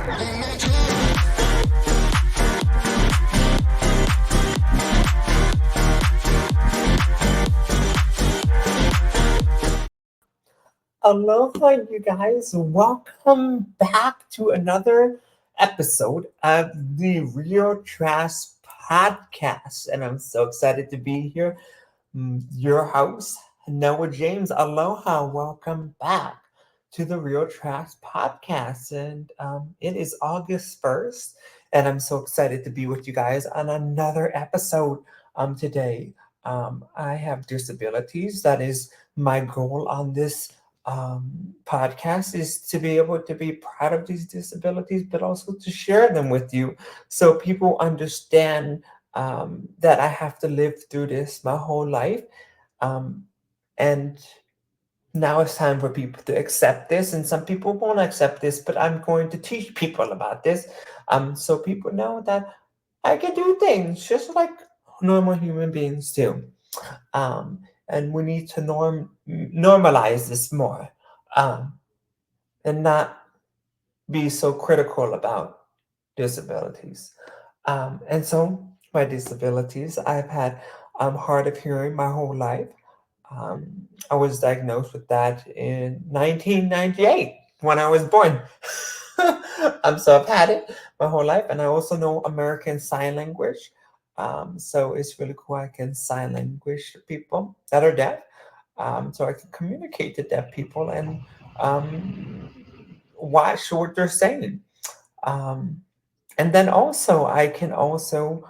Aloha, you guys. Welcome back to another episode of the Real Trash Podcast. And I'm so excited to be here. Your host, Noah James. Aloha, welcome back to the Real Trash Podcast. And it is August 1st, and I'm so excited to be with you guys on another episode today. I have disabilities. That is my goal on this podcast is to be able to be proud of these disabilities, but also to share them with you so people understand that I have to live through this my whole life. Um, and now it's time for people to accept this, and some people won't accept this, but I'm going to teach people about this so people know that I can do things just like normal human beings do. And we need to normalize this more, um, and not be so critical about disabilities. And so, my disabilities, I've had hard of hearing my whole life. I was diagnosed with that in 1998 when I was born. So I've had it my whole life, and I also know American Sign Language. So it's really cool. I can sign language to people that are deaf, so I can communicate to deaf people and watch what they're saying. Um, and then also, I can also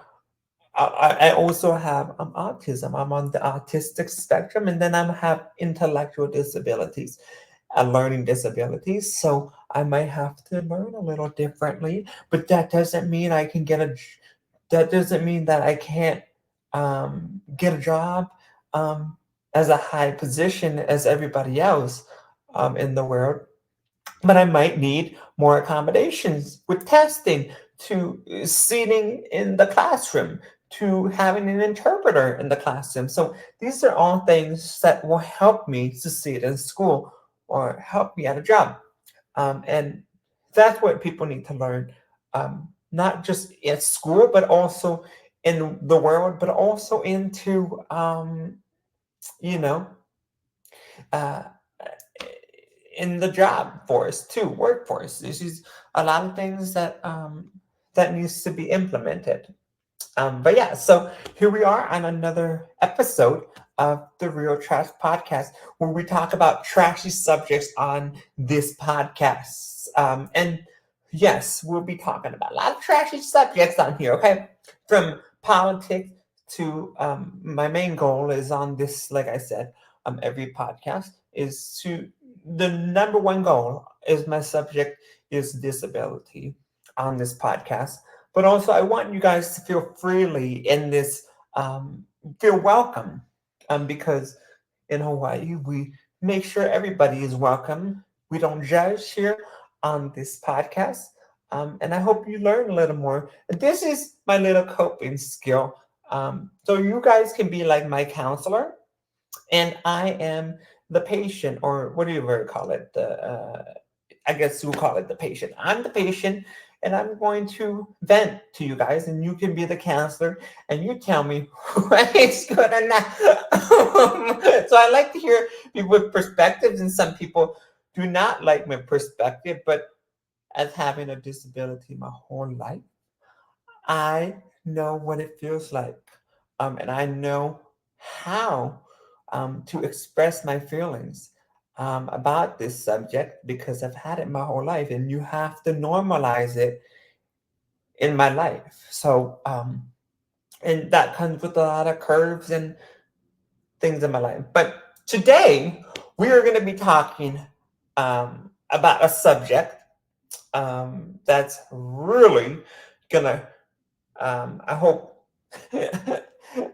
I also have autism. I'm on the autistic spectrum, and then I have intellectual disabilities and learning disabilities. So I might have to learn a little differently, but that doesn't mean I can get a. That doesn't mean that I can't get a job um, as a high position as everybody else in the world, but I might need more accommodations with testing, to seating in the classroom, to having an interpreter in the classroom. So these are all things that will help me succeed in school or help me at a job. And that's what people need to learn, not just at school, but also in the world, but also into, you know, uh, in the job force too, workforce. This is a lot of things that that needs to be implemented. But yeah, so here we are on another episode of the Real Trash Podcast, where we talk about trashy subjects on this podcast. And yes, we'll be talking about a lot of trashy subjects on here. Okay, from politics to my main goal is on this, like I said, every podcast is to the number one goal is my subject is disability on this podcast, but also I want you guys to feel freely in this, feel welcome, because in Hawaii we make sure everybody is welcome. We don't judge here on this podcast, and I hope you learn a little more. This is my little coping skill, so you guys can be like my counselor, and I am the patient, or what do you ever call it? I guess we'll call it the patient. I'm the patient, and I'm going to vent to you guys, and you can be the counselor, and you tell me what is good or not. So I like to hear people with perspectives, and some people do not like my perspective, but as having a disability my whole life, I know what it feels like, and I know how to express my feelings about this subject because I've had it my whole life, and you have to normalize it in my life. So, and that comes with a lot of curves and things in my life. But today, we are going to be talking about a subject that's really gonna I hope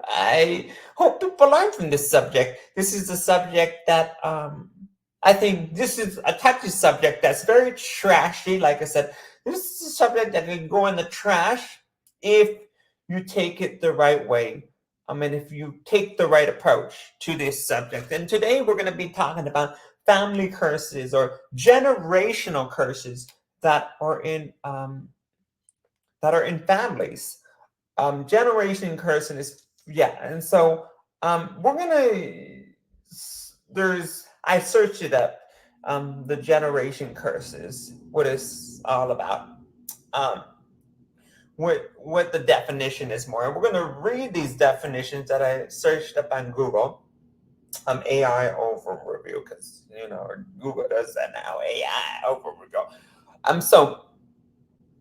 I hope people learn from this subject. This is a subject that I think this is a touchy subject that's very trashy. Like I said, this is a subject that can go in the trash if you take it the right way. I mean, if you take the right approach to this subject. And today we're going to be talking about family curses or generational curses that are in families. Generation cursing is, yeah, and so we're gonna there's I searched it up, the generation curses, what it's all about, um, what the definition is more. And we're gonna read these definitions that I searched up on Google, AI overview, because Google does that now, AI overview. So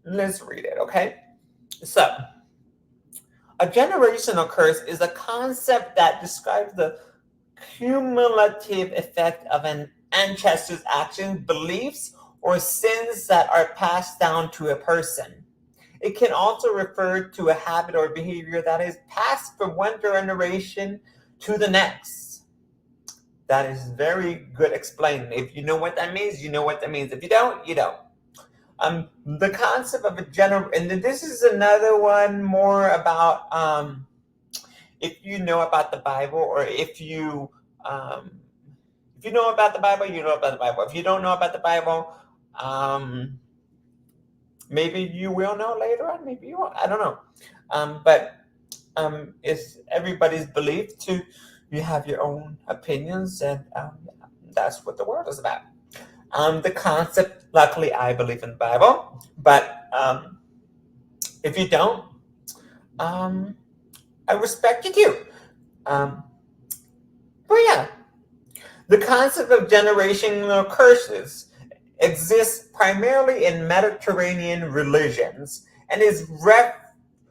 let's read it, okay? So a generational curse is a concept that describes the cumulative effect of an ancestor's actions, beliefs, or sins that are passed down to a person. It can also refer to a habit or behavior that is passed from one generation to the next. That is very good explaining. If you know what that means, you know what that means. If you don't, you don't. The concept of a and this is another one more about if you know about the Bible, or if you know about the Bible, you know about the Bible. If you don't know about the Bible, maybe you will know later on. Maybe you won't. I don't know. But it's everybody's belief to you have your own opinions, and that's what the world is about. The concept, luckily, I believe in the Bible, but if you don't, I respect you too. Um, but yeah, the concept of generational curses exists primarily in Mediterranean religions and is reference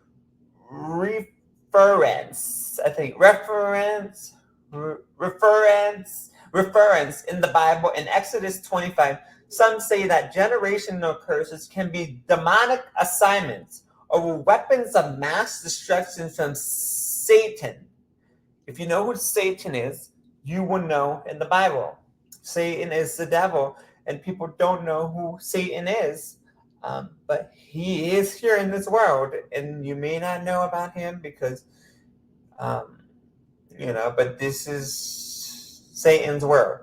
in the Bible in Exodus 25. Some say that generational curses can be demonic assignments or weapons of mass destruction from Satan. If you know who Satan is, you will know in the Bible. Satan is the devil, and people don't know who Satan is. But he is here in this world, and you may not know about him because, but this is Satan's world.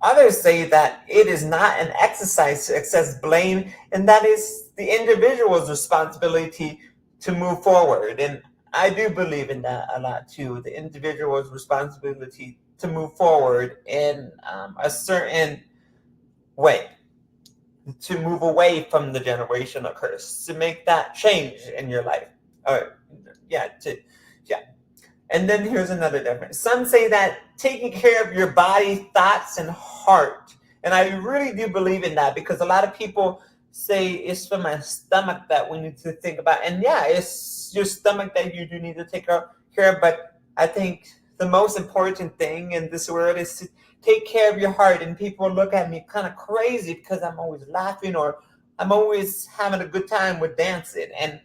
Others say that it is not an exercise to accept blame, and that is the individual's responsibility to move forward. And I do believe in that a lot too. The individual's responsibility to move forward in a certain way, to move away from the generational curse, to make that change in your life. Yeah. And then here's another difference. Some say that taking care of your body, thoughts, and heart. And I really do believe in that, because a lot of people say it's for my stomach that we need to think about. And yeah, it's your stomach that you do need to take care of. But I think the most important thing in this world is to take care of your heart. And people look at me kind of crazy because I'm always laughing, or I'm always having a good time with dancing. And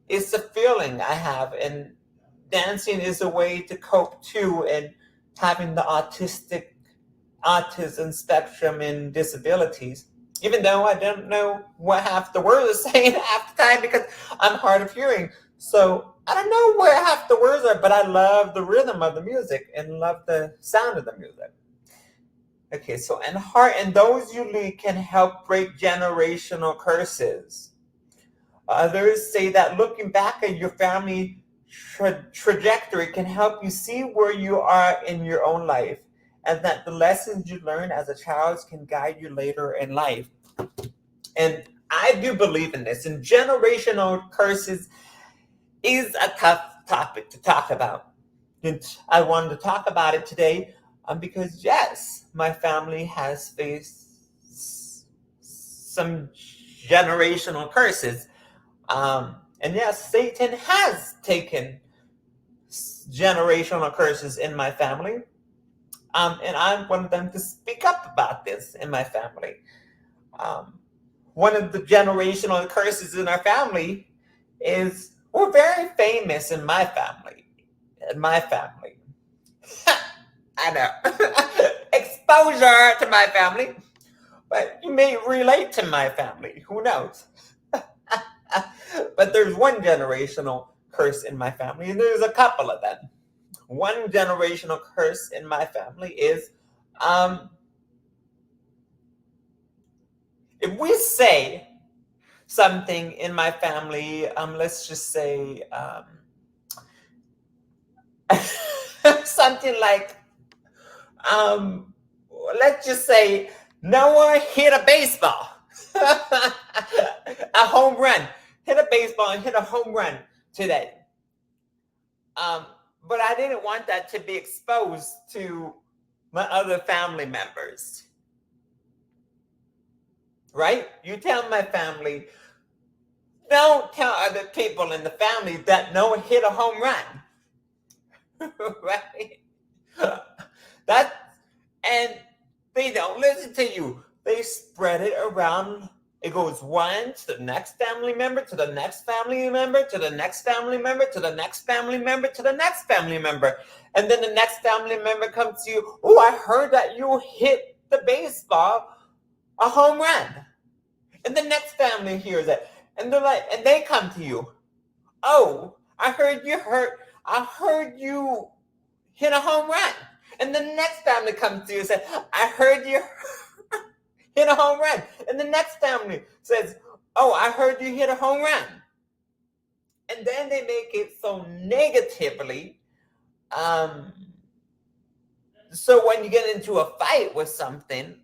it's a feeling I have. And dancing is a way to cope too, and having the autism spectrum and disabilities, even though I don't know what half the words are saying half the time because I'm hard of hearing. So I don't know where half the words are, but I love the rhythm of the music and love the sound of the music. Okay, so and heart and those you lead can help break generational curses. Others say that looking back at your family trajectory can help you see where you are in your own life, and that the lessons you learn as a child can guide you later in life. And I do believe in this. And generational curses is a tough topic to talk about. And I wanted to talk about it today because, yes, my family has faced some generational curses. And yes, Satan has taken generational curses in my family. And I want them to speak up about this in my family. One of the generational curses in our family is we're very famous in my family. In my family. I know. Exposure to my family. But you may relate to my family. Who knows? But there's one generational curse in my family, and there's a couple of them. One generational curse in my family is if we say something in my family, let's just say something like, um, let's just say Noah hit a baseball, a home run, hit a baseball and hit a home run today. Um, but I didn't want that to be exposed to my other family members. Right? You tell my family, don't tell other people in the family that Noah hit a home run. Right? That, and they don't listen to you. They spread it around. It goes one to the next family member, to the next family member, to the next family member, to the next family member, to the next family member. And then the next family member comes to you, oh, I heard that you hit the baseball a home run. And the next family hears it. And they're like, and they come to you, oh, I heard you hit a home run. And the next family comes to you and says, I heard you hit a home run. And the next family says, oh, I heard you hit a home run. And then they make it so negatively. So when you get into a fight with something,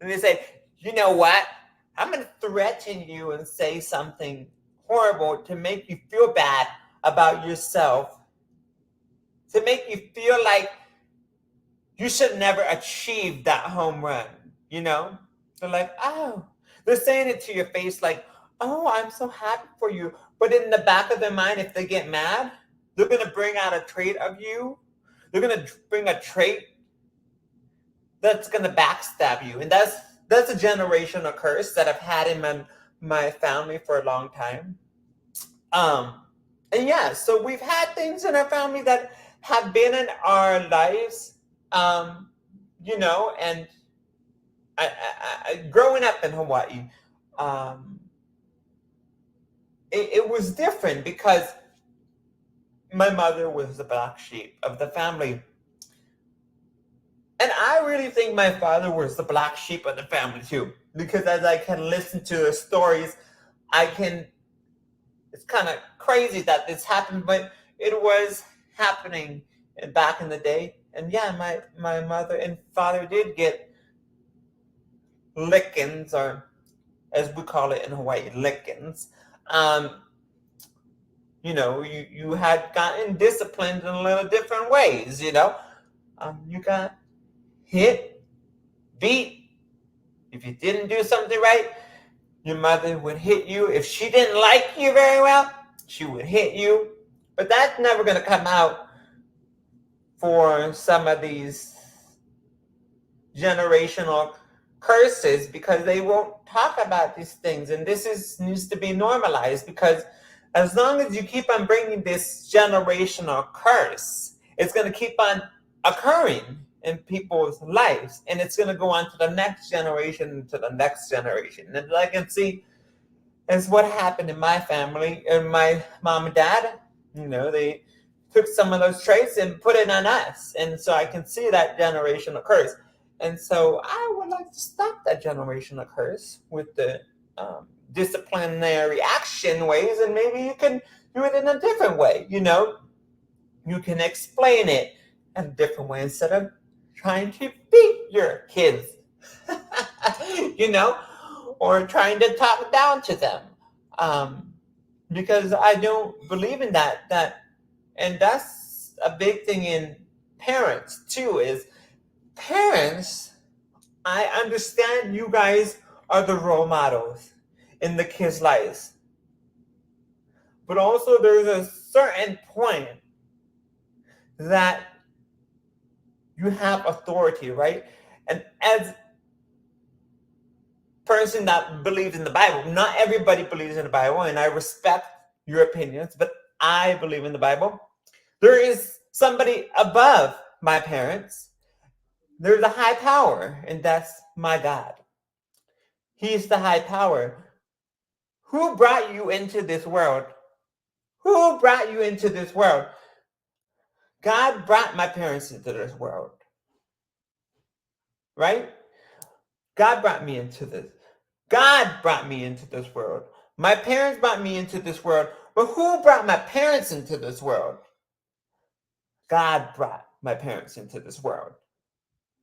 and they say, you know what? I'm going to threaten you and say something horrible to make you feel bad about yourself, to make you feel like you should never achieve that home run, you know? They're like, oh, they're saying it to your face like, oh, I'm so happy for you. But in the back of their mind, if they get mad, they're going to bring out a trait of you. They're going to bring a trait that's going to backstab you. And that's a generational curse that I've had in my family for a long time. And yeah, so we've had things in our family that have been in our lives, you know, and growing up in Hawaii, it was different because my mother was the black sheep of the family. And I really think my father was the black sheep of the family too, because as I can listen to the stories, it's kind of crazy that this happened, but it was happening back in the day. And yeah, my mother and father did get lickings, or as we call it in Hawaii, lickings. You know, you had gotten disciplined in a little different ways, you know. You got hit, beat. If you didn't do something right, your mother would hit you. If she didn't like you very well, she would hit you. But that's never going to come out for some of these generational curses, because they won't talk about these things. And this needs to be normalized, because as long as you keep on bringing this generational curse, it's going to keep on occurring in people's lives, and it's going to go on to the next generation, to the next generation. And I can see is what happened in my family and my mom and dad. You know, they took some of those traits and put it on us, and so I can see that generational curse. And so I would like to stop that generational curse with the disciplinary action ways, and maybe you can do it in a different way. You know, you can explain it in a different way instead of trying to beat your kids, you know, or trying to talk down to them, because I don't believe in that. And that's a big thing in parents too, is parents, I understand you guys are the role models in the kids' lives, but also there's a certain point that you have authority, right? And as person that believes in the Bible, not everybody believes in the Bible, and I respect your opinions, but I believe in the Bible. There is somebody above my parents. There's a high power, and that's my God. He's the high power. Who brought you into this world? Who brought you into this world? God brought my parents into this world, right? God brought me into this. God brought me into this world. My parents brought me into this world. But who brought my parents into this world? God brought my parents into this world.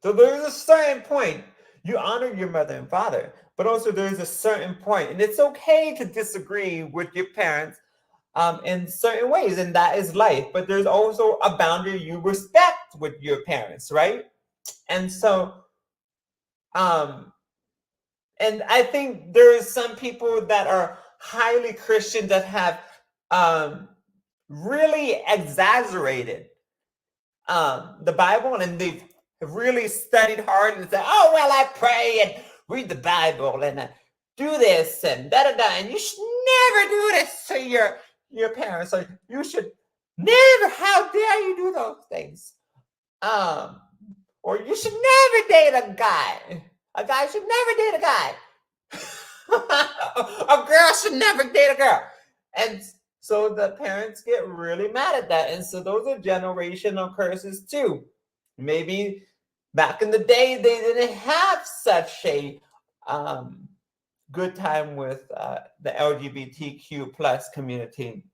So there's a certain point you honor your mother and father, but also there's a certain point, and it's okay to disagree with your parents in certain ways, and that is life. But there's also a boundary you respect with your parents, right? And so, um, and I think there's some people that are highly Christian that have um, really exaggerated the Bible, and they've really studied hard and said, "Oh well, I pray and read the Bible and do this and da da da," and you should never do this to your parents. So you should never. How dare you do those things? Um, or you should never date a guy. A guy should never date a guy. A girl should never date a girl. And so the parents get really mad at that. And so those are generational curses too. Maybe back in the day, they didn't have such a good time with the LGBTQ plus community.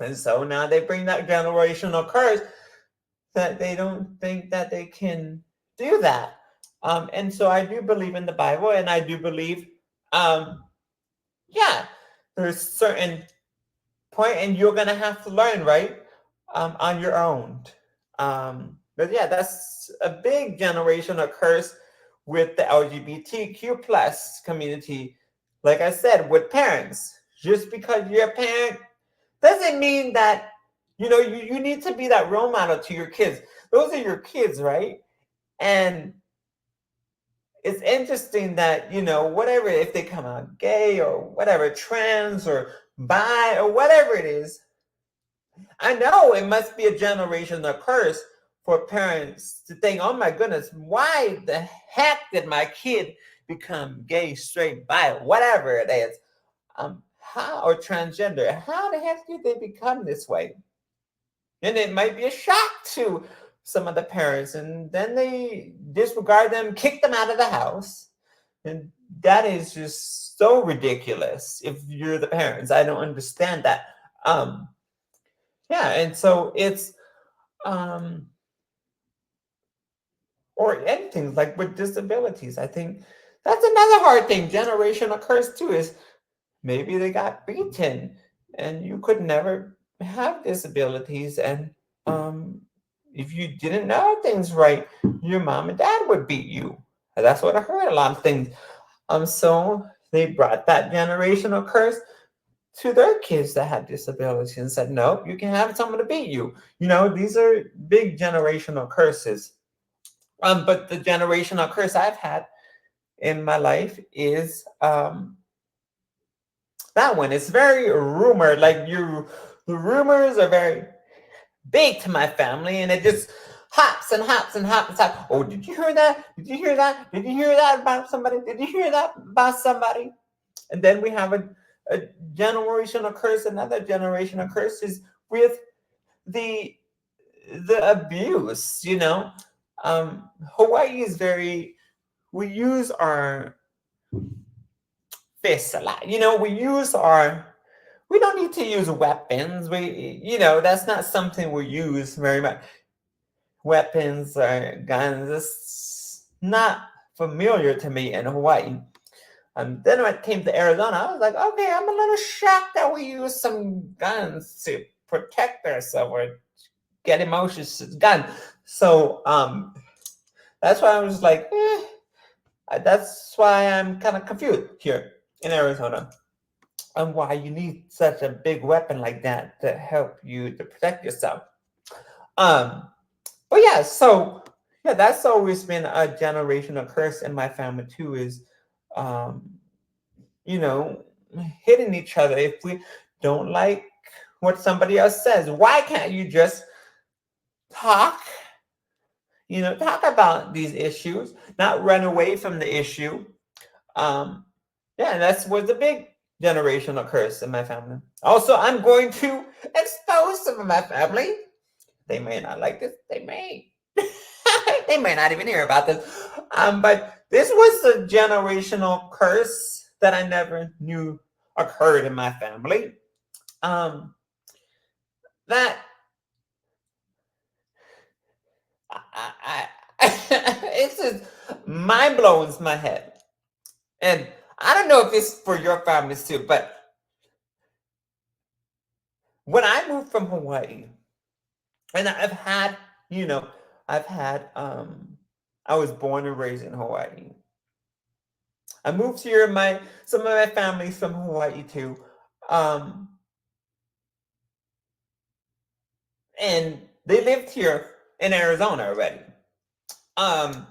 And so now they bring that generational curse that they don't think that they can do that. And so I do believe in the Bible, and I do believe, yeah, there's certain point, and you're gonna have to learn, right, on your own. But yeah, that's a big generational curse with the LGBTQ plus community. Like I said, with parents, just because you're a parent doesn't mean that you need to be that role model to your kids. Those are your kids, right? And it's interesting that whatever, if they come out gay or whatever, trans or bi or whatever it is, I know it must be a generational curse for parents to think, oh my goodness, why the heck did my kid become gay, straight, bi, whatever it is, how, or transgender? How the heck did they become this way? And it might be a shock to some of the parents, and then they disregard them, kick them out of the house. And that is just so ridiculous if you're the parents. I don't understand that. Yeah, and so it's or anything like with disabilities. I think that's another hard thing. Generational curse too is maybe they got beaten and you could never have disabilities, and if you didn't know things right, your mom and dad would beat you. And that's what I heard, a lot of things. So they brought that generational curse to their kids that had disabilities and said, no, you can have someone to beat you. These are big generational curses. But the generational curse I've had in my life is that one. It's very rumored. Like the rumors are very big to my family, and it just hops and hops and hops. It's like, oh, did you hear that? Did you hear that? Did you hear that about somebody? Did you hear that about somebody? And then we have a generational curse. Another generational curse is with the abuse. Hawaii is very. We use our fists a lot. We don't need to use weapons. That's not something we use very much. Weapons or guns, it's not familiar to me in Hawaii. Then when it came to Arizona, I was like, okay, I'm a little shocked that we use some guns to protect ourselves or get emotions to gun. So that's why I was like, that's why I'm kind of confused here in Arizona on why you need such a big weapon like that to help you to protect yourself. But yeah, so yeah, that's always been a generational curse in my family too, is hitting each other if we don't like what somebody else says. Why can't you just talk about these issues, not run away from the issue? Yeah, that was a big generational curse in my family. Also, I'm going to expose some of my family. They may not like this. They may. They may not even hear about this. But this was a generational curse that I never knew occurred in my family. Um, that it's just mind blows my head. And I don't know if it's for your families too, but when I moved from Hawaii, and I've had, you know, I've had, I was born and raised in Hawaii. I moved here. Some of my family's from Hawaii too, um, and they lived here in Arizona already. Um,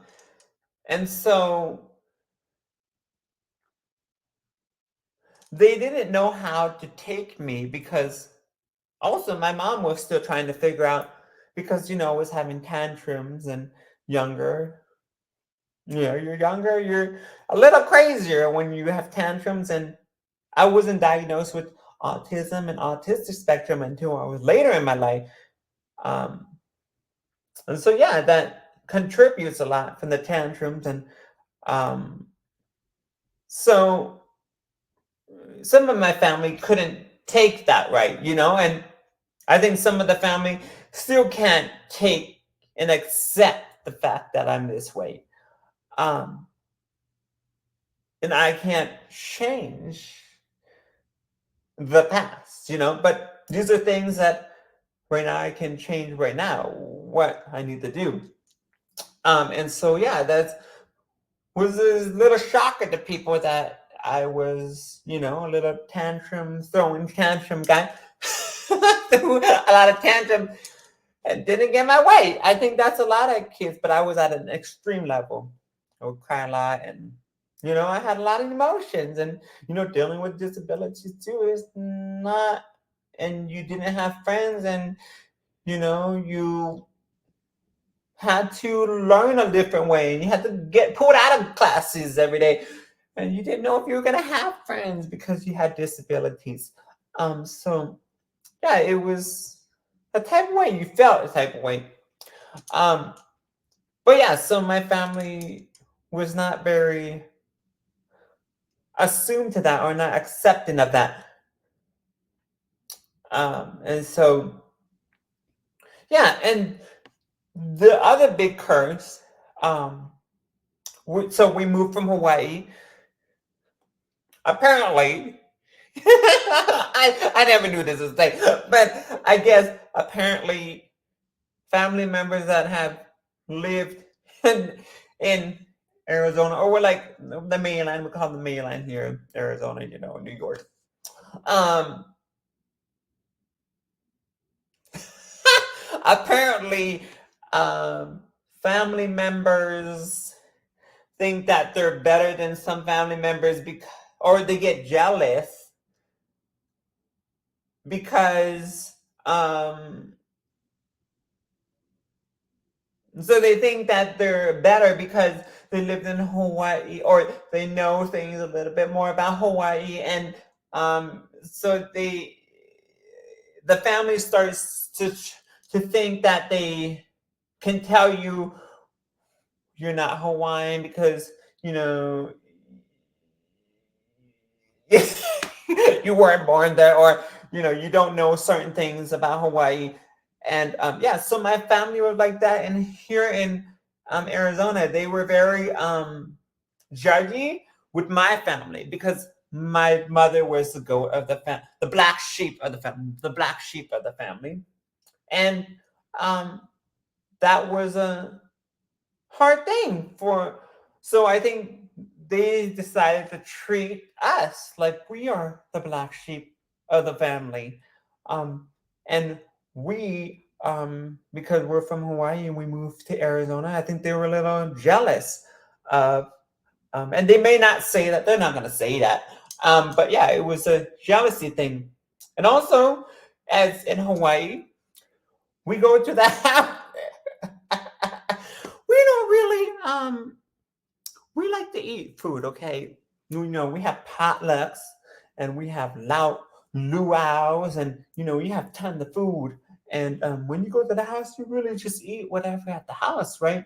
and so they didn't know how to take me because also my mom was still trying to figure out because I was having tantrums and younger. You're younger, you're a little crazier when you have tantrums, and I wasn't diagnosed with autism and autistic spectrum until I was later in my life. Um, and so yeah, that contributes a lot from the tantrums, and um, so some of my family couldn't take that right, and I think some of the family still can't take and accept the fact that I'm this way. Um, and I can't change the past, but these are things that right now I can change right now, what I need to do. And so, yeah, that was a little shocker to people that I was, a little throwing tantrum guy. Threw a lot of tantrum and didn't get my way. I think that's a lot of kids, but I was at an extreme level. I would cry a lot, and I had a lot of emotions, and dealing with disabilities too is not. And you didn't have friends, and you had to learn a different way, and you had to get pulled out of classes every day, and you didn't know if you were gonna have friends because you had disabilities. So yeah, it was a type of way. You felt a type of way. Um, but yeah, so my family was not very assumed to that or not accepting of that. And so yeah, and the other big curse, so we moved from Hawaii. Apparently, I never knew this was a thing, but I guess apparently family members that have lived in Arizona, or we're like the mainland, we call the mainland here, Arizona, New York. Um, apparently, um, family members think that they're better than some family members because, or they get jealous because so they think that they're better because they lived in Hawaii, or they know things a little bit more about Hawaii, and so the family starts to think that they can tell you you're not Hawaiian because you know you weren't born there, or you don't know certain things about Hawaii. And yeah, so my family was like that, and here in Arizona they were very judgy with my family because my mother was the goat of the black sheep of the family, and um that was a hard thing for. So I think they decided to treat us like we are the black sheep of the family. And we, because we're from Hawaii and we moved to Arizona, I think they were a little jealous of, and they may not say that, they're not going to say that. But yeah, it was a jealousy thing. And also, as in Hawaii, we go to the house. We don't really we like to eat food, okay? We have potlucks and we have luau's, and you have tons of food. And when you go to the house, you really just eat whatever at the house, right?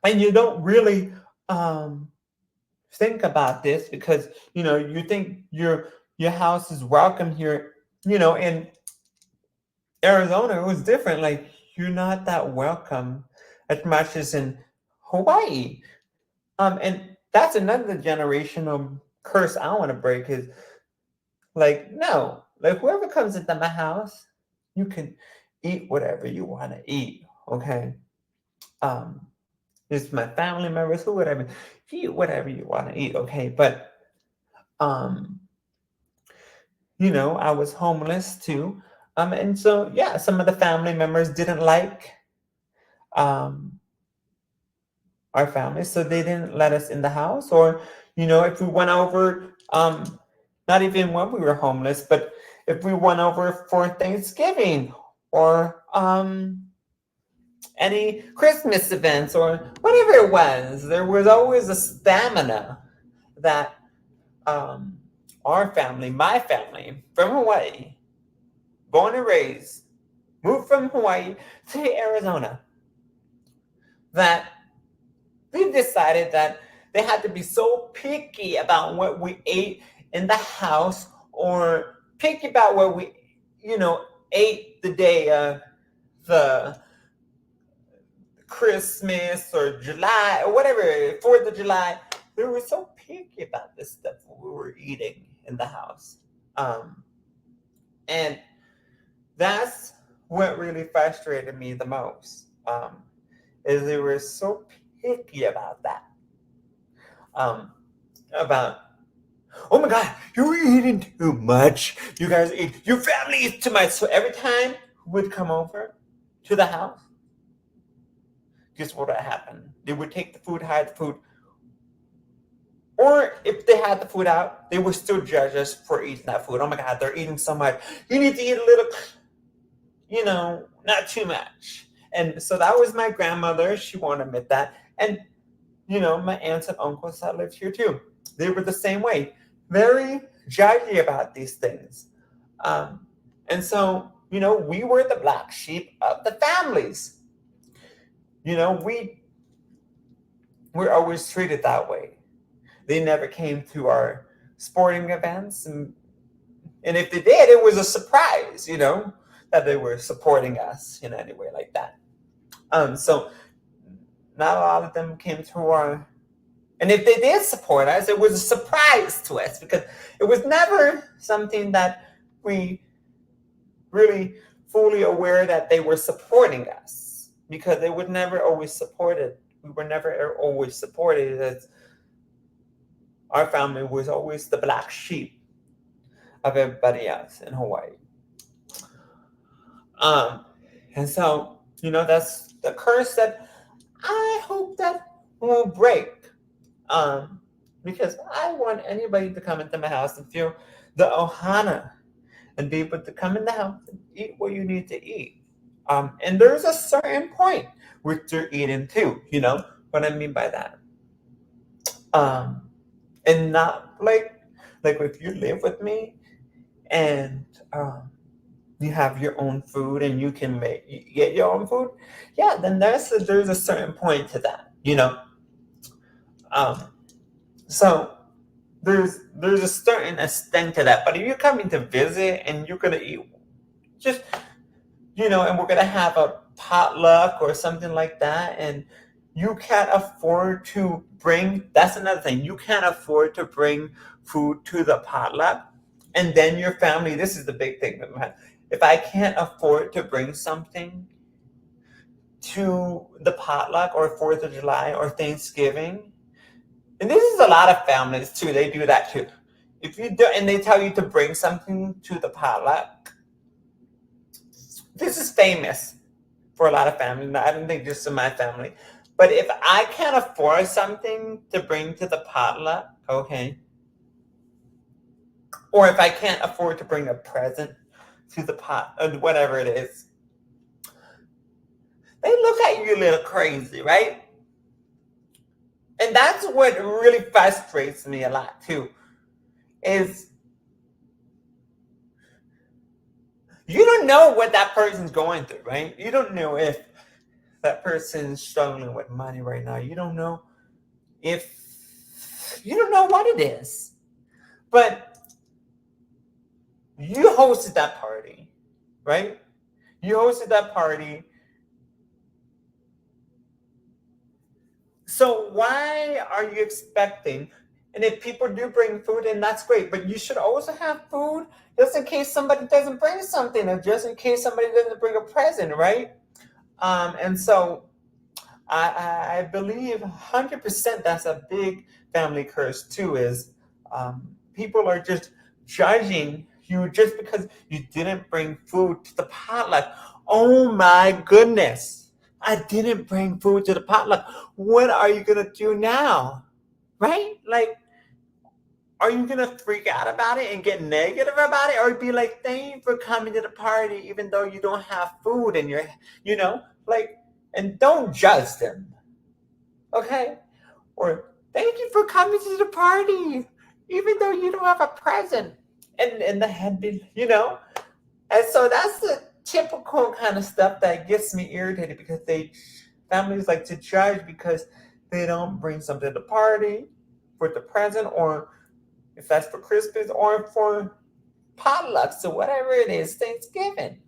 And you don't really um think about this because you think your house is welcome here. In Arizona, it was different. Like you're not that welcome as much as in Hawaii. And that's another generational curse I want to break is like, no, like whoever comes into my house, you can eat whatever you want to eat. Okay. Um, it's my family members, who whatever, eat whatever you want to eat. Okay. But um, I was homeless too. And so yeah, some of the family members didn't like um our family, so they didn't let us in the house. Or if we went over, not even when we were homeless, but if we went over for Thanksgiving or any Christmas events or whatever it was, there was always a stamina that um our family, my family from Hawaii, born and raised, moved from Hawaii to Arizona, that we decided that they had to be so picky about what we ate in the house, or picky about what we, ate the day of the Christmas or July or whatever, 4th of July. They were so picky about this stuff we were eating in the house. Um, and that's what really frustrated me the most, is they were so picky about that. Um, about, oh my God, you're eating too much. You guys eat, your family eats too much. So every time we'd come over to the house, guess what would happen? They would take the food, hide the food, or if they had the food out, they would still judge us for eating that food. Oh my God, they're eating so much. You need to eat a little, not too much. And so that was my grandmother. She won't admit that. And my aunts and uncles that lived here too. They were the same way, very judgy about these things. Um, and so, we were the black sheep of the families. We were always treated that way. They never came to our sporting events. And if they did, it was a surprise, that they were supporting us in any way like that. So not a lot of them came to our, and if they did support us, it was a surprise to us because it was never something that we really fully aware that they were supporting us, because they would never always support it. We were never always supported, as our family was always the black sheep of everybody else in Hawaii. Um, and so, that's the curse that I hope that will break. Um, because I want anybody to come into my house and feel the ohana and be able to come in the house and eat what you need to eat. And there's a certain point which you're eating too, what I mean by that. Um, and not like if you live with me and you have your own food and you get your own food, yeah, then there's a certain point to that, Um, so there's a certain extent to that. But if you're coming to visit and you're gonna eat just and we're gonna have a potluck or something like that, and you can't afford to bring, that's another thing, you can't afford to bring food to the potluck, and then your family, this is the big thing, if I can't afford to bring something to the potluck or 4th of July or Thanksgiving, and this is a lot of families too, they do that too. If you do, and they tell you to bring something to the potluck, this is famous for a lot of families. I don't think just in my family. But if I can't afford something to bring to the potluck, okay, or if I can't afford to bring a present to the pot, or whatever it is, they look at you a little crazy, right? And that's what really frustrates me a lot too, is you don't know what that person's going through, right? You don't know if that person's struggling with money right now. You don't know if You don't know what it is. But you hosted that party, right? You hosted that party. So why are you expecting? And if people do bring food, and that's great, but you should also have food just in case somebody doesn't bring something, or just in case somebody doesn't bring a present, right? And so I believe 100% that's a big family curse too. Is people are just judging you just because you didn't bring food to the potluck. Oh my goodness! I didn't bring food to the potluck. What are you gonna do now? Right? Like, are you gonna freak out about it and get negative about it, or be like, "Thank you for coming to the party, even though you don't have food and you're, you know, like." And don't judge them, okay? Or thank you for coming to the party, even though you don't have a present. And the head be, And so that's the typical kind of stuff that gets me irritated, because families like to judge because they don't bring something to the party for the present, or if that's for Christmas, or for potlucks, or whatever it is, Thanksgiving.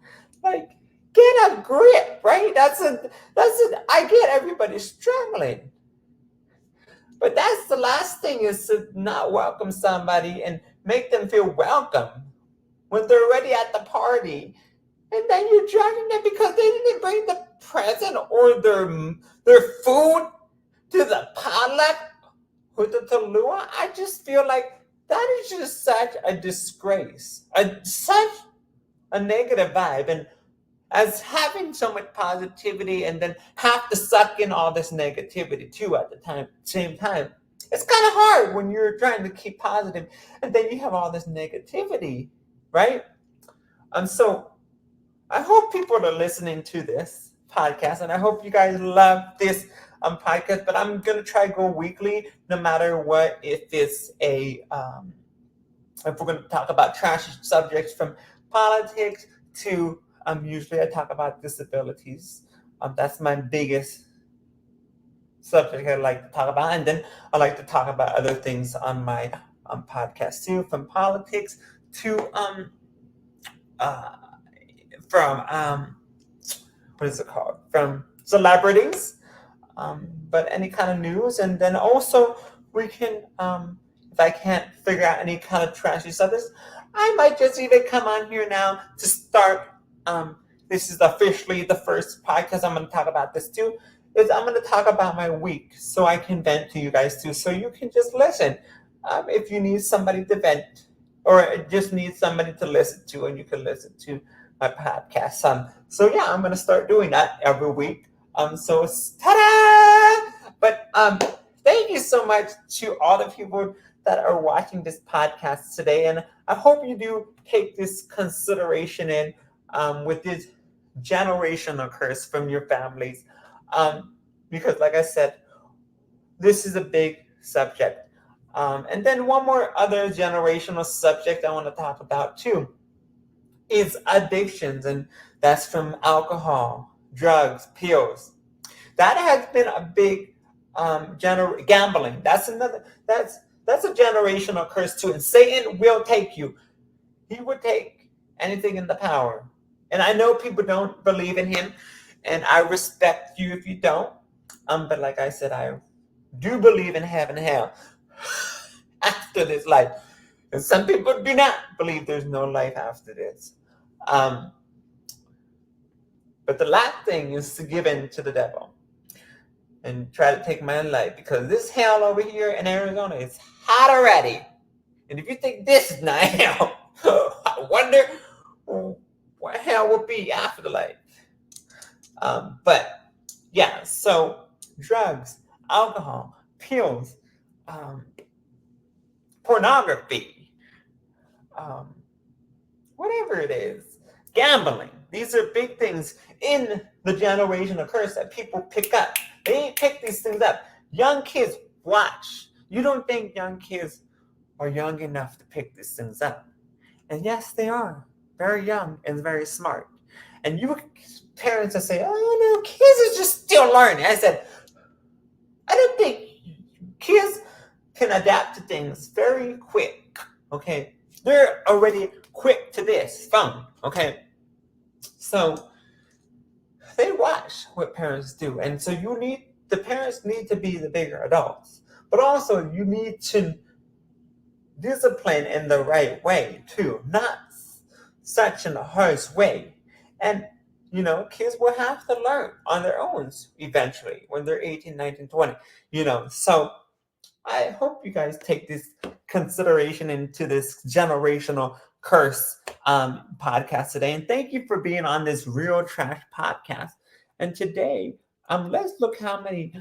Like, get a grip, right? I get everybody struggling. But that's the last thing, is to not welcome somebody and make them feel welcome when they're already at the party. And then you're judging them because they didn't bring the present or their food to the potluck or the Tallulah. I just feel like that is just such a disgrace, such a negative vibe. And as having so much positivity and then have to suck in all this negativity too at the same time. It's kind of hard when you're trying to keep positive and then you have all this negativity, right? So I hope people are listening to this podcast, and I hope you guys love this podcast. But I'm gonna try to go weekly, no matter what. If we're gonna talk about trashy subjects, from politics to usually I talk about disabilities. That's my biggest subject I like to talk about, and then I like to talk about other things on my podcast too, from politics to uh, from what is it called? From celebrities, but any kind of news, and then also we can, if I can't figure out any kind of trashy subjects, I might just even come on here now to start. This is officially the first podcast I'm going to talk about this too. Is I'm going to talk about my week, so I can vent to you guys too, so you can just listen. If you need somebody to vent, or just need somebody to listen to, and you can listen to my podcast. So yeah, I'm gonna start doing that every week. So ta-da! But thank you so much to all the people that are watching this podcast today, and I hope you do take this consideration in, with this generational curse from your families, because, like I said, this is a big subject. And then one more other generational subject I want to talk about too is addictions, and that's from alcohol, drugs, pills. That has been a big gambling. That's a generational curse too. And Satan will take you. He would take anything in the power. And I know people don't believe in him, and I respect you if you don't. But like I said, I do believe in heaven and hell after this life. And some people do not believe there's no life after this. But the last thing is to give in to the devil and try to take my own life, because this hell over here in Arizona is hot already. And if you think this is not hell, I wonder what hell will be after the life. But yeah, so drugs, alcohol, pills, pornography, whatever it is, gambling. These are big things in the generational curse that people pick up. They pick these things up. Young kids, watch. You don't think young kids are young enough to pick these things up. And yes, they are. Very young and very smart. And you parents that say, oh no, kids are just still learning. I said, I don't think kids can adapt to things very quick. Okay, they're already quick to this phone. Okay, so they watch what parents do, and so the parents need to be the bigger adults, but also you need to discipline in the right way too, not such in a harsh way. And kids will have to learn on their own eventually when they're 18, 19, 20. So I hope you guys take this consideration into this generational curse podcast today. And thank you for being on this Real Trash podcast. And today, let's look how many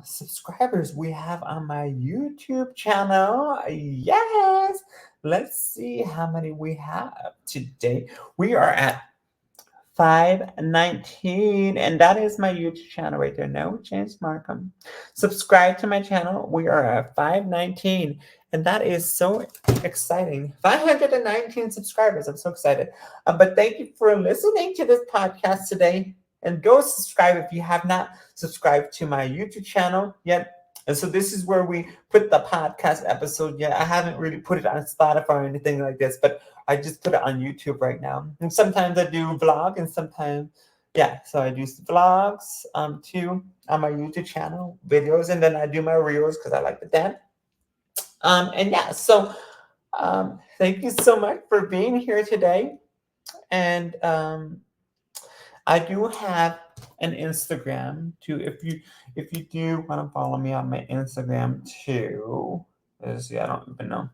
subscribers we have on my YouTube channel. Yes, let's see how many we have today. We are at 519, and that is my YouTube channel right there. No James Markham. Subscribe to my channel. We are at 519, and that is so exciting. 519 subscribers. I'm so excited. But thank you for listening to this podcast today. And go subscribe if you have not subscribed to my YouTube channel yet. And so this is where we put the podcast episode yet. I haven't really put it on Spotify or anything like this, but I just put it on YouTube right now. And sometimes I do vlog, and sometimes, so I do vlogs too on my YouTube channel, videos, and then I do my reels because I like to dance. So thank you so much for being here today. And I do have an Instagram too. If you do want to follow me on my Instagram too, I don't even know.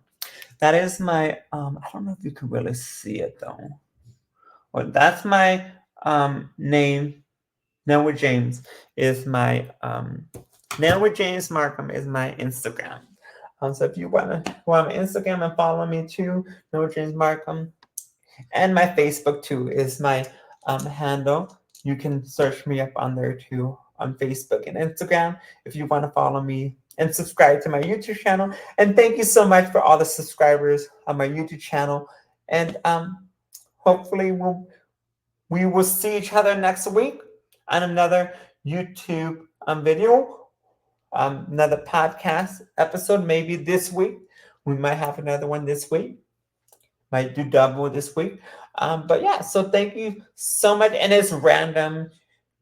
That is my I don't know if you can really see it though. Well, that's my name. Noah James is my Noah James Markham is my Instagram. So if you want my Instagram and follow me too, Noah James Markham, and my Facebook too is my handle. You can search me up on there too on Facebook and Instagram if you want to follow me and subscribe to my YouTube channel. And thank you so much for all the subscribers on my YouTube channel. And hopefully we will see each other next week on another YouTube video, another podcast episode. Maybe this week we might have another one this week. Might do double this week. So thank you so much. And it's random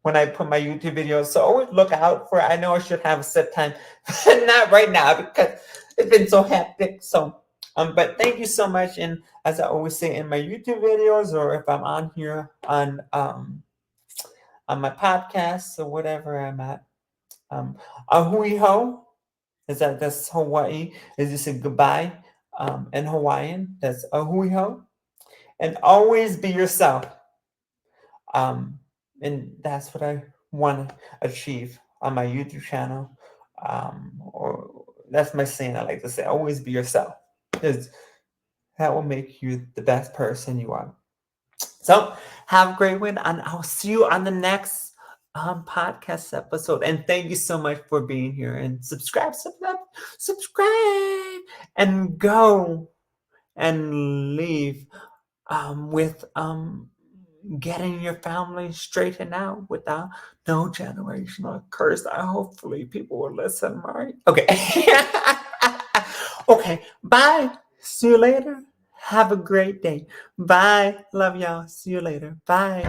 when I put my YouTube videos. So always look out for it. I know I should have a set time, but not right now because it's been so hectic. So, but thank you so much. And as I always say in my YouTube videos, or if I'm on here on my podcast or whatever I'm at, ahui ho, that's Hawaii. Is just a goodbye. In Hawaiian, that's ahui ho. And always be yourself. And that's what I want to achieve on my YouTube channel. Or that's my saying I like to say, always be yourself. Because that will make you the best person you are. So have a great one, and I'll see you on the next podcast episode. And thank you so much for being here. And subscribe, and go and leave with getting your family straightened out without no generational curse. Hopefully people will listen, right? Okay. Okay, bye. See you later. Have a great day. Bye. Love y'all. See you later. Bye.